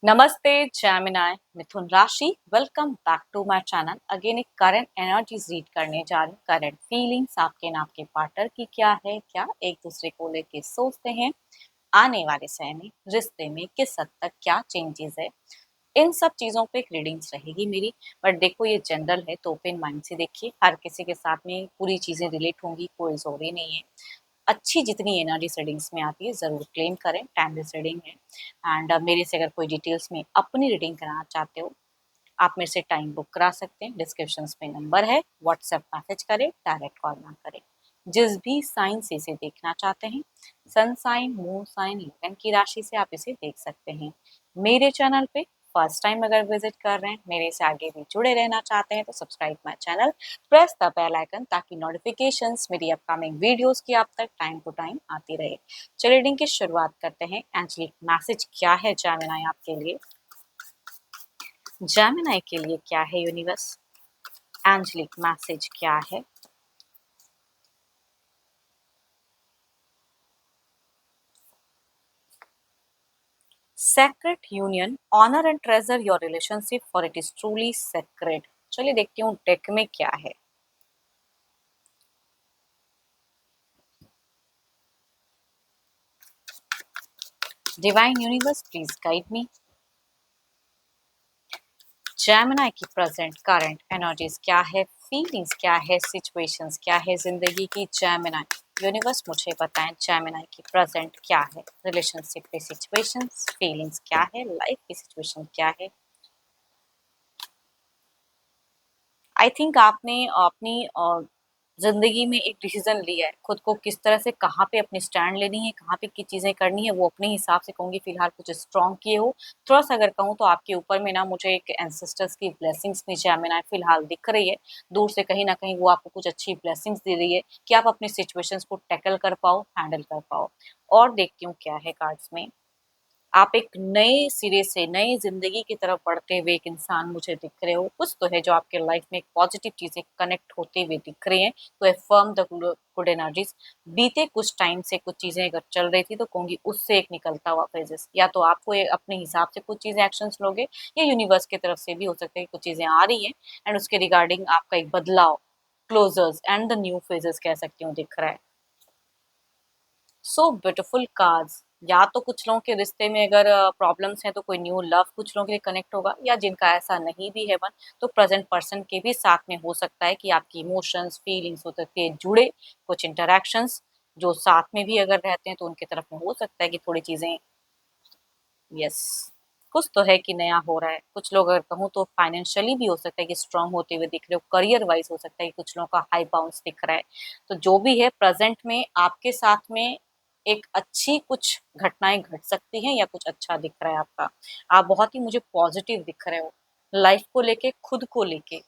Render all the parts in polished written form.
नमस्ते जैमिनाई मिथुन राशि। Welcome back to my channel. Again एक करंट एनर्जीज रीड करने जा रही हूँ। करंट फीलिंग्स आपके नाम के पार्टनर की क्या है, क्या एक दूसरे को लेके सोचते हैं, आने वाले समय में रिश्ते में किस हद तक क्या चेंजेस है, इन सब चीज़ों पे एक रीडिंग्स रहेगी मेरी। बट देखो ये जनरल है तो ओपन माइंड से देखिए, हर किसी के साथ में पूरी चीज़ें रिलेट होंगी, कोई ज़रूरी नहीं है। अच्छी जितनी एनर्जी रीडिंग्स में आती है ज़रूर क्लेम करें, टाइमलेस रीडिंग है। एंड मेरे से अगर कोई डिटेल्स में अपनी रीडिंग कराना चाहते हो, आप मेरे से टाइम बुक करा सकते हैं। डिस्क्रिप्शन में नंबर है, व्हाट्सएप मैसेज करें, डायरेक्ट कॉल ना करें। जिस भी साइन से इसे देखना चाहते हैं, सन साइन, मून साइन, लगन की राशि से आप इसे देख सकते हैं। मेरे चैनल पे फर्स्ट टाइम अगर विजिट कर रहे हैं, मेरे से आगे भी जुड़े रहना चाहते हैं तो subscribe my channel, press the bell icon ताकि नोटिफिकेशंस मेरी अपकमिंग वीडियोस की आप तक टाइम टू टाइम आती रहे। चलिए रीडिंग की शुरुआत करते हैं। एंजलिक मैसेज क्या है जेमिनी आपके लिए? जेमिनी के लिए क्या है यूनिवर्स? एंजलिक मैसेज क्या है? Sacred union, honour and treasure your relationship for it is truly sacred. चलिए देखती हूँ डेक में क्या है। Divine universe please guide me. Gemini की प्रेजेंट करंट एनर्जीज क्या है, फीलिंग्स क्या है, सिचुएशंस क्या है जिंदगी की। जेमिनी यूनिवर्स मुझे बताएं जेमिनी की प्रेजेंट क्या है, रिलेशनशिप की सिचुएशंस, फीलिंग्स क्या है, लाइफ की सिचुएशन क्या है। आई थिंक आपने अपनी ज़िंदगी में एक डिसीज़न लिया है, खुद को किस तरह से कहाँ पे अपनी स्टैंड लेनी है, कहाँ पे क्या चीज़ें करनी है, वो अपने हिसाब से कहूँगी फ़िलहाल कुछ स्ट्रॉन्ग किए हो। थोड़ा-सा अगर कहूँ तो आपके ऊपर में ना मुझे एक एंसेस्टर्स की ब्लेसिंग्स नीचे जेमिनी फ़िलहाल दिख रही है। दूर से कहीं न कहीं वो आपको कुछ अच्छी ब्लेसिंग्स दे रही है कि आप अपनी सिचुएशंस को टैकल कर पाओ, हैंडल कर पाओ। और देखती हूँ क्या है कार्ड्स में। आप एक नए सिरे से नई ज़िंदगी की तरफ बढ़ते हुए एक इंसान मुझे दिख रहे हो। कुछ तो है जो आपके लाइफ में एक पॉजिटिव चीज़ें कनेक्ट होते हुए दिख रही हैं। तो अफ़र्म द गुड एनर्जीज़। बीते कुछ टाइम से कुछ चीज़ें अगर चल रही थी तो कहूँगी उससे एक निकलता हुआ फ़ेजेज़, या तो आपको अपने हिसाब से कुछ चीज़ें एक्शंस लोगे, या यूनिवर्स की तरफ से भी हो सकता है कि कुछ चीज़ें आ रही हैं एंड उसके रिगार्डिंग आपका एक बदलाव, क्लोज़र्स एंड द न्यू फ़ेजेज़ कह सकती हूँ दिख रहा है। So beautiful cards. या तो कुछ लोगों के रिश्ते में अगर प्रॉब्लम्स हैं तो कोई न्यू लव कुछ लोगों के लिए कनेक्ट होगा, या जिनका ऐसा नहीं भी है मन, तो प्रेजेंट पर्सन के भी साथ में हो सकता है कि आपकी इमोशंस फीलिंग्स होते के जुड़े कुछ इंटरेक्शंस जो साथ में भी अगर रहते हैं तो उनकी तरफ में हो सकता है कि थोड़ी चीज़ें, यस, कुछ तो है कि नया हो रहा है। कुछ लोग अगर कहूँ तो फाइनेंशियली भी हो सकता है कि स्ट्रांग होते हुए दिख रहे हो, करियर वाइज हो सकता है कि कुछ लोगों का हाई बाउंस दिख रहा है। तो जो भी है प्रेजेंट में आपके साथ में एक अच्छी कुछ घटनाएं घट सकती हैं, या कुछ अच्छा दिख रहा है आपका। आप बहुत ही मुझे पॉजिटिव दिख रहे हो लाइफ को लेके, खुद को लेके।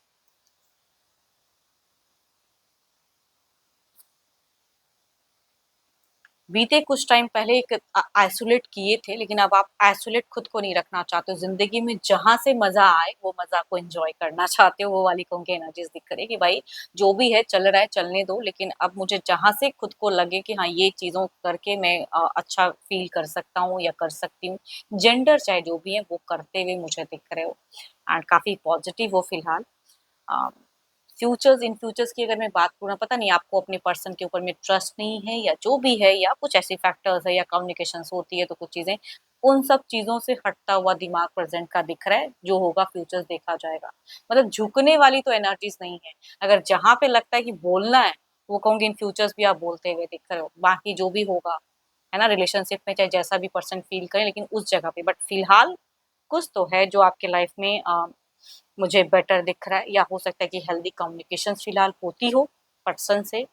बीते कुछ टाइम पहले एक आइसोलेट किए थे, लेकिन अब आप आइसोलेट खुद को नहीं रखना चाहते हो। ज़िंदगी में जहाँ से मज़ा आए, वो मज़ा को एन्जॉय करना चाहते हो। वो वाली कहूँगी एनर्जीज़ दिख रही है कि भाई जो भी है चल रहा है, चलने दो, लेकिन अब मुझे जहाँ से खुद को लगे कि हाँ, ये चीज़ों करके मैं अच्छा फ़ील कर सकता हूँ या कर सकती हूँ। जेंडर चाहे जो भी है, वो करते हुए मुझे दिख रहे हो एंड काफ़ी पॉज़िटिव हो फिलहाल। अ, फ्यूचर्स इन फ्यूचर्स की अगर मैं बात करूँ ना, पता नहीं आपको अपने पर्सन के ऊपर में ट्रस्ट नहीं है या जो भी है, या कुछ ऐसे फैक्टर्स है, या कम्युनिकेशंस होती है तो कुछ चीज़ें, उन सब चीज़ों से हटता हुआ दिमाग प्रेज़ेंट का दिख रहा है। जो होगा फ्यूचर्स देखा जाएगा। मतलब झुकने वाली तो एनर्जीज़ नहीं है। अगर जहाँ पे लगता है कि बोलना है, वो कहूँगी इन फ्यूचर्स भी आप बोलते हुए दिख रहे हो। बाकी जो भी होगा, है ना, रिलेशनशिप में चाहे जैसा भी पर्सन फ़ील करे, लेकिन उस जगह पे बट फिलहाल कुछ तो है जो आपके लाइफ में मुझे बेटर दिख रहा है, या हो सकता है कि हेल्दी कम्युनिकेशन फिलहाल होती हो पर्सन से।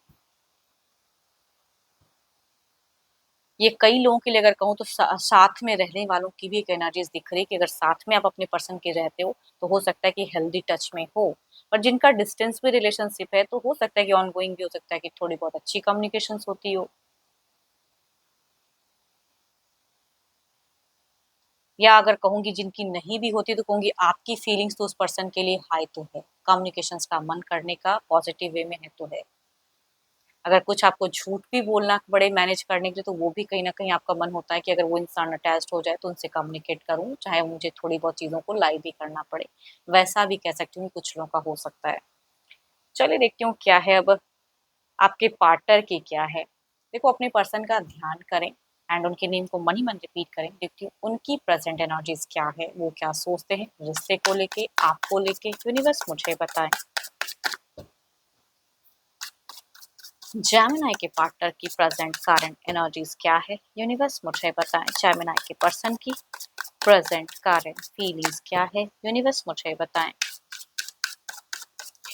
ये कई लोगों के लिए अगर कहूँ तो साथ में रहने वालों की भी एक एनर्जीज दिख रही है कि अगर साथ में आप अपने पर्सन के रहते हो तो हो सकता है कि हेल्दी टच में हो। पर जिनका डिस्टेंस में रिलेशनशिप है तो हो सकता है कि ऑन गोइंग भी हो सकता है कि थोड़ी बहुत अच्छी कम्युनिकेशन होती हो। या अगर कहूँगी जिनकी नहीं भी होती तो कहूँगी आपकी फीलिंग्स तो उस पर्सन के लिए हाई तो है, कम्युनिकेशंस का मन करने का पॉजिटिव वे में है तो है। अगर कुछ आपको झूठ भी बोलना पड़े मैनेज करने के लिए, तो वो भी कहीं न कहीं आपका मन होता है कि अगर वो इंसान अटैच्ड हो जाए तो उनसे कम्युनिकेट करूँ, चाहे मुझे थोड़ी बहुत चीज़ों को लाई भी करना पड़े। वैसा भी कह सकती हूँ कि कुछ लोगों का हो सकता है। चलिए देखती हूँ क्या है अब आपके पार्टनर की क्या है। देखो अपने पर्सन का ध्यान करें एंड उनके नेम को मन ही मन रिपीट करें। देखती हूँ उनकी प्रेज़ेंट एनर्जीज़ क्या है, वो क्या सोचते हैं रिश्ते को लेके, आपको लेके, यूनिवर्स मुझे बताएँ। जेमिनी के पार्टनर की प्रेजेंट करंट एनर्जीज क्या है, यूनिवर्स मुझे बताएं। जेमिनी के पर्सन की प्रेजेंट करंट फीलिंग्स क्या है, यूनिवर्स मुझे बताएं।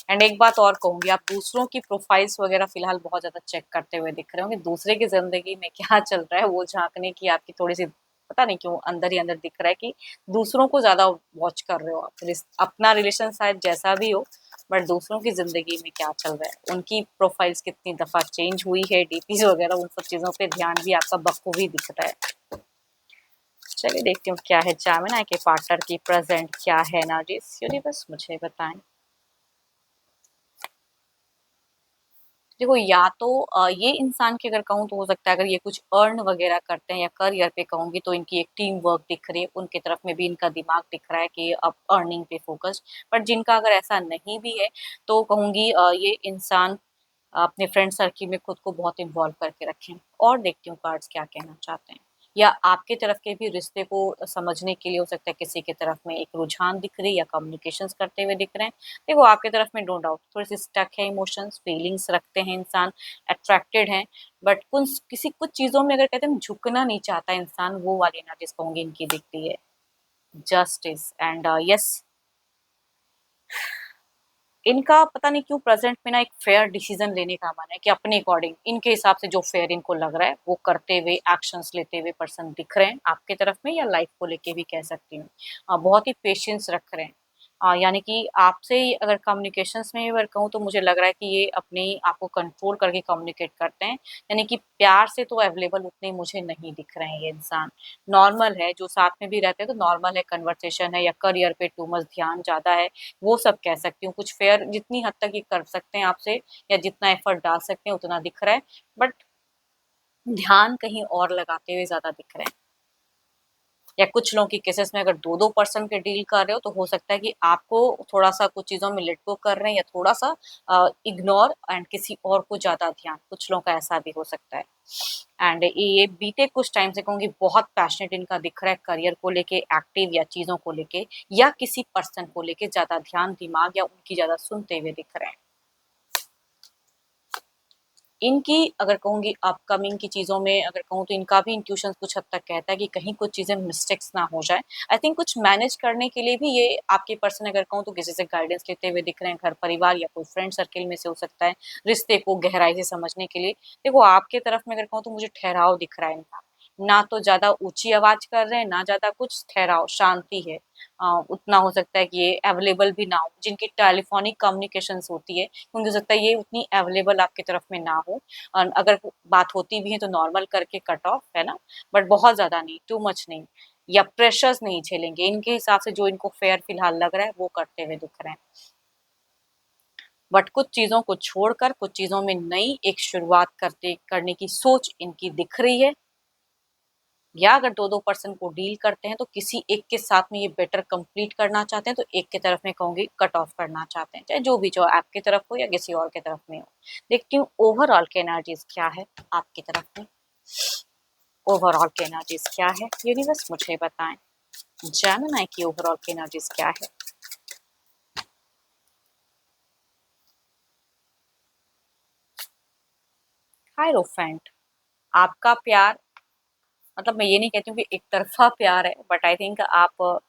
एंड एक बात और कहूंगी, आप दूसरों की प्रोफाइल्स वगैरह फिलहाल बहुत ज्यादा चेक करते हुए दिख रहे होंगे। दूसरे की जिंदगी में क्या चल रहा है वो झांकने की आपकी थोड़ी सी, पता नहीं क्यों अंदर ही अंदर दिख रहा है कि दूसरों को ज्यादा वॉच कर रहे हो आप। अपना रिलेशन शायद जैसा भी हो, बट दूसरों की जिंदगी में क्या चल रहा है, उनकी प्रोफाइल्स कितनी दफा चेंज हुई है, डीपीज वगैरह, उन सब चीजों पे ध्यान भी आपका बखूबी दिख रहा है। चलिए देखती हूँ क्या है जेमिनी के पार्टनर की प्रेजेंट क्या है एनर्जीज, यूनिवर्स मुझे बताएं। देखो या तो ये इंसान की अगर कहूँ तो हो सकता है अगर ये कुछ अर्न वगैरह करते हैं, या करियर पे कहूंगी तो इनकी एक टीम वर्क दिख रही है, उनकी तरफ में भी इनका दिमाग दिख रहा है कि अब अर्निंग पे फोकस। बट जिनका अगर ऐसा नहीं भी है तो कहूंगी ये इंसान अपने फ्रेंड सर्किल में खुद को बहुत इन्वॉल्व करके रखें। और देखती हूँ कार्ड्स क्या कहना चाहते हैं, या आपके तरफ के भी रिश्ते को समझने के लिए हो सकता है किसी की तरफ में एक रुझान दिख रही या कम्युनिकेशंस करते हुए दिख रहे हैं। देखो आपके तरफ में नो डाउट थोड़ी सी स्टक है, इमोशंस फीलिंग्स रखते हैं इंसान, अट्रैक्टेड हैं, बट कुछ चीजों में अगर कहते हैं झुकना नहीं चाहता इंसान, वो वाली एनर्जीज कहूंगी इनकी दिखती है। जस्टिस एंड यस, इनका पता नहीं क्यों प्रेजेंट में ना एक फेयर डिसीजन लेने का मन है कि अपने अकॉर्डिंग इनके हिसाब से जो फेयर इनको लग रहा है वो करते हुए एक्शंस लेते हुए पर्सन दिख रहे हैं आपके तरफ में, या लाइफ को लेके भी कह सकती हूँ। बहुत ही पेशेंस रख रहे हैं। यानी कि आपसे ही अगर कम्युनिकेशंस में अगर कहूँ तो मुझे लग रहा है कि ये अपने आप को कंट्रोल करके कम्युनिकेट करते हैं। यानी कि प्यार से तो अवेलेबल उतने मुझे नहीं दिख रहे हैं ये इंसान। नॉर्मल है, जो साथ में भी रहते हैं तो नॉर्मल है, कन्वर्सेशन है, या करियर पे टू मच ध्यान ज़्यादा है, वो सब कह सकती हूँ। कुछ फेयर जितनी हद तक ये कर सकते हैं आपसे, या जितना एफर्ट डाल सकते हैं उतना दिख रहा है, बट ध्यान कहीं और लगाते हुए ज़्यादा दिख रहे हैं। या कुछ लोगों की केसेस में अगर 2-2 पर्सन के डील कर रहे हो तो हो सकता है कि आपको थोड़ा-सा कुछ चीज़ों में लेट गो कर रहे हैं, या थोड़ा-सा इग्नोर एंड किसी और को ज़्यादा ध्यान, कुछ लोगों का ऐसा भी हो सकता है। एंड ये बीते कुछ टाइम से कहूँगी बहुत पैशनेट इनका दिख रहा है करियर को लेके, एक्टिव या चीज़ों को लेके, या किसी पर्सन को लेके ज़्यादा ध्यान, दिमाग या उनकी ज़्यादा सुनते हुए दिख रहे हैं। इनकी अगर कहूँगी अपकमिंग की चीज़ों में अगर कहूँ तो इनका भी इंट्यूशन कुछ हद तक कहता है कि कहीं कुछ चीज़ें मिस्टेक्स ना हो जाए। आई थिंक कुछ मैनेज करने के लिए भी ये आपके पर्सन अगर कहूँ तो किसी से गाइडेंस लेते हुए दिख रहे हैं, घर परिवार या कोई फ्रेंड सर्किल में से हो सकता है, रिश्ते को गहराई से समझने के लिए। देखो आपके तरफ में अगर कहूँ तो मुझे ठहराव दिख रहा है इनका, ना तो ज़्यादा ऊँची आवाज़ कर रहे हैं, ना ज़्यादा कुछ, ठहराव, शांति है। उतना हो सकता है कि ये अवेलेबल भी ना हो, जिनकी टेलीफ़ोनिक कम्युनिकेशंस होती है, उनको हो सकता है ये उतनी अवेलेबल आपकी तरफ में ना हो। अगर बात होती भी है तो नॉर्मल करके कट ऑफ, है ना? बट बहुत ज़्यादा नहीं, टू मच नहीं, या प्रेशर्स नहीं झेलेंगे। इनके हिसाब से जो इनको फेयर फिलहाल लग रहा है वो करते हुए दिख रहे हैं। बट कुछ चीज़ों को छोड़कर कुछ चीज़ों में नई एक शुरुआत करने की सोच इनकी दिख रही है। या अगर 2-2 पर्सन को डील करते हैं तो किसी एक के साथ में ये बेटर कंप्लीट करना चाहते हैं, तो एक की तरफ में कहूँगी कट ऑफ करना चाहते हैं, चाहे जो भी जो आपकी तरफ हो या किसी और की तरफ में हो। देखती हूँ ओवरऑल की एनर्जीज़ क्या है आपकी तरफ में। ओवरऑल की एनर्जीज़ क्या है, यूनिवर्स मुझे बताएं। जेमिनी की ओवरऑल की एनर्जीज़ क्या है। हायरोफेंट, आपका प्यार, मतलब मैं ये नहीं कहती हूँ कि एक तरफा प्यार है, बट आई थिंक आप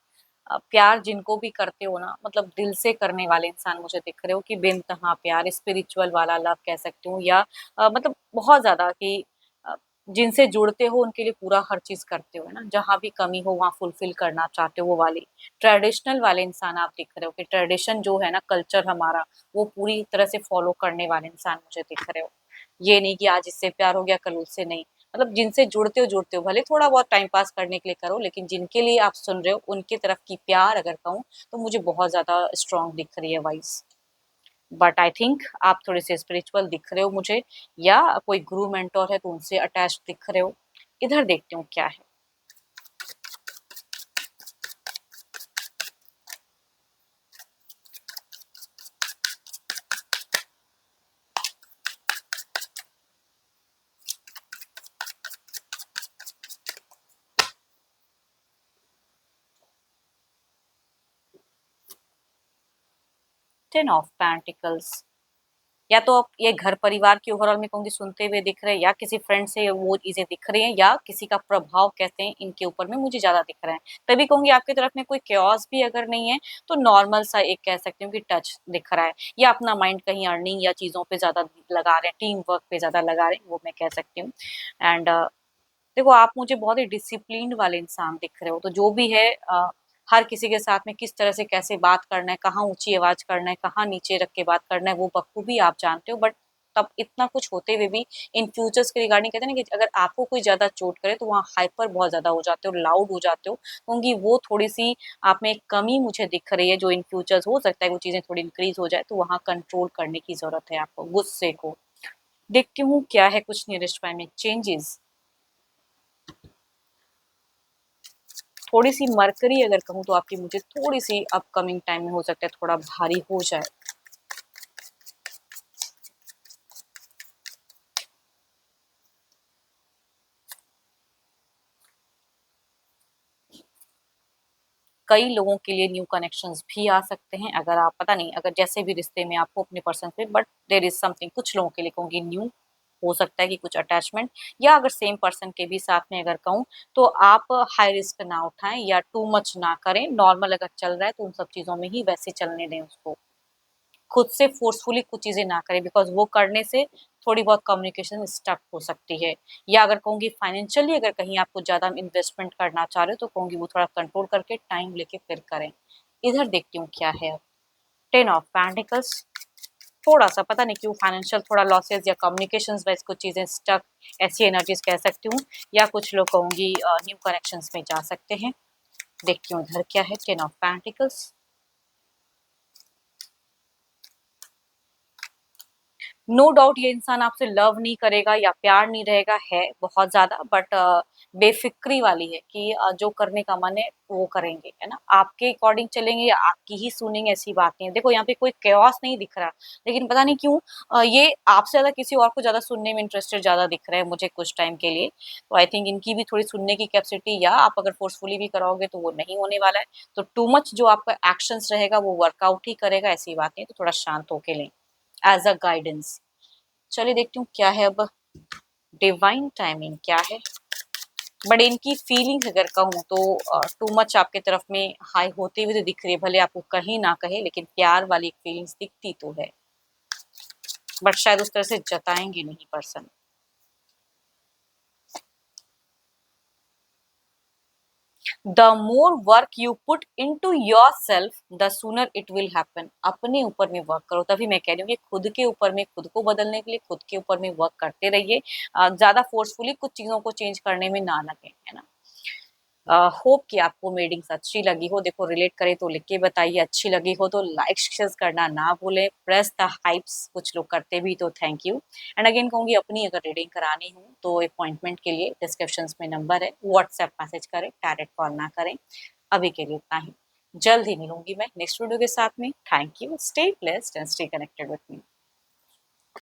प्यार जिनको भी करते हो ना, मतलब दिल से करने वाले इंसान मुझे दिख रहे हो, कि बेइंतहा प्यार, स्पिरिचुअल वाला लव कह सकती हूँ, या मतलब बहुत ज़्यादा कि अ, जिनसे जुड़ते हो उनके लिए पूरा हर चीज़ करते हो, है ना? जहाँ भी कमी हो वहाँ फुलफिल करना चाहते हो, वो वाली ट्रेडिशनल वाले इंसान आप दिख रहे हो, कि ट्रेडिशन जो है ना, कल्चर हमारा, वो पूरी तरह से फॉलो करने वाले इंसान मुझे दिख रहे हो। ये नहीं कि आज इससे प्यार हो गया कल उससे नहीं, मतलब जिनसे जुड़ते हो, भले थोड़ा बहुत टाइम पास करने के लिए करो, लेकिन जिनके लिए आप सुन रहे हो उनकी तरफ की प्यार अगर कहूँ तो मुझे बहुत ज़्यादा स्ट्रॉन्ग दिख रही है वाइज़। बट आई थिंक आप थोड़े से स्पिरिचुअल दिख रहे हो मुझे, या कोई गुरु मेंटोर है तो उनसे अटैच दिख रहे हो। इधर देखती हूँ क्या है। 10 ऑफ पेंटिकल्स। या तो आप ये घर परिवार की ओवरऑल में कहूँगी सुनते हुए दिख रहे हैं, या किसी फ्रेंड से वो चीजें दिख रही हैं, या किसी का प्रभाव कहते हैं इनके ऊपर में मुझे ज्यादा दिख रहा है। तभी कहूंगी आपकी तरफ में कोई chaos भी अगर नहीं है तो नॉर्मल सा एक कह सकती हूँ कि टच दिख रहा है, या अपना माइंड कहीं अर्निंग या चीजों पे ज्यादा लगा रहे हैं, टीम वर्क पे ज्यादा लगा रहे हैं, वो मैं कह सकती हूँ। एंड देखो आप मुझे बहुत ही डिसिप्लिन्ड वाले इंसान दिख रहे हो, तो जो भी है हर किसी के साथ में किस तरह से कैसे बात करना है, कहाँ ऊंची आवाज करना है, कहाँ नीचे रख के बात करना है, वो बखूबी आप जानते हो। बट तब इतना कुछ होते हुए भी इन फ्यूचर्स के रिगार्डिंग कहते हैं ना कि अगर आपको कोई ज्यादा चोट करे तो वहाँ हाइपर बहुत ज्यादा हो जाते हो, लाउड हो जाते हो, क्योंकि वो थोड़ी सी आप में एक कमी मुझे दिख रही है, जो इन फ्यूचर्स हो सकता है वो चीजें थोड़ी इंक्रीज हो जाए, तो वहाँ कंट्रोल करने की जरूरत है आपको गुस्से को। देखती हूँ क्या है कुछ नियरेस्ट बाय में चेंजेस। थोड़ी सी मरकरी अगर कहूँ तो आपकी मुझे थोड़ी सी अपकमिंग टाइम में हो सकता है थोड़ा भारी हो जाए। कई लोगों के लिए न्यू कनेक्शंस भी आ सकते हैं, अगर आप पता नहीं अगर जैसे भी रिश्ते में आपको अपने पर्सन से, बट देर इज समथिंग कुछ लोगों के लिए कहूँगी न्यू हो सकता है कि कुछ अटैचमेंट, या अगर सेम पर्सन के भी साथ में अगर कहूँ तो आप हाई रिस्क ना उठाएं या टू मच ना करें, नॉर्मल अगर चल रहा है तो उन सब चीजों में ही वैसे चलने दें उसको। खुद से फोर्सफुली कुछ चीजें ना करें, बिकॉज वो करने से थोड़ी बहुत कम्युनिकेशन स्टक हो सकती है। या अगर कहूंगी फाइनेंशियली अगर कहीं आपको ज्यादा इन्वेस्टमेंट करना चाह रहे हो तो कहूंगी वो थोड़ा कंट्रोल करके टाइम लेके फिर करें। इधर देखती हूँ क्या है अब। 10 ऑफ पेंटिकल्स। थोड़ा सा पता नहीं क्यों फाइनेंशियल थोड़ा लॉसेस या कम्युनिकेशन वाइज कुछ चीजें स्टक, ऐसी एनर्जीज कह सकती हूँ, या कुछ लोग कहूंगी न्यू कनेक्शंस में जा सकते हैं। देखती हूँ इधर क्या है। 10 ऑफ पेंटिकल्स। नो डाउट ये इंसान आपसे लव नहीं करेगा या प्यार नहीं रहेगा, है बहुत ज्यादा, बट बेफिक्री वाली है कि जो करने का मन है वो करेंगे, है ना, आपके अकॉर्डिंग चलेंगे या आपकी ही सुनेंगे, ऐसी बात नहीं है। देखो यहाँ पे कोई chaos नहीं दिख रहा, लेकिन पता नहीं क्यों ये आपसे ज्यादा किसी और को ज्यादा सुनने में इंटरेस्टेड ज्यादा दिख रहा है मुझे कुछ टाइम के लिए। तो आई थिंक इनकी भी थोड़ी सुनने की कैपेसिटी, या आप अगर फोर्सफुली भी कराओगे तो वो नहीं होने वाला है। तो टू मच जो आपका एक्शंस रहेगा वो वर्कआउट ही करेगा, ऐसी बात नहीं, तो थोड़ा शांत होके लें एज अ गाइडेंस। चलिए देखती हूँ क्या है अब। डिवाइन टाइमिंग क्या है। बट इनकी फीलिंग्स अगर कहूँ तो टू मच आपके तरफ में हाई होते हुए तो दिख रही है, भले आपको कहीं ना कहे, लेकिन प्यार वाली फीलिंग्स दिखती तो है, बट शायद उस तरह से जताएंगे नहीं person. The more work you put in to yourself the sooner it will happen. अपने ऊपर में वर्क करो, तभी मैं कह रही हूँ कि खुद के ऊपर में, खुद को बदलने के लिए खुद के ऊपर में वर्क करते रहिए। ज्यादा फोर्सफुली कुछ चीजों को चेंज करने में ना लगे, है ना। होप कि आपको मीटिंग्स अच्छी लगी हो। देखो रिलेट करे तो लिख के बताइए, अच्छी लगी हो तो लाइक शेयर करना ना भूलें, प्रेस द हाइप्स, कुछ लोग करते भी तो थैंक यू। एंड अगेन कहूंगी अपनी अगर रीडिंग करानी हो तो अपॉइंटमेंट के लिए डिस्क्रिप्शन में नंबर है, व्हाट्सएप मैसेज करें, डायरेक्ट कॉल ना करें। अभी के लिए इतना ही, जल्द ही मिलूंगी मैं नेक्स्ट वीडियो के साथ में। Thank you, stay blessed and stay connected with me.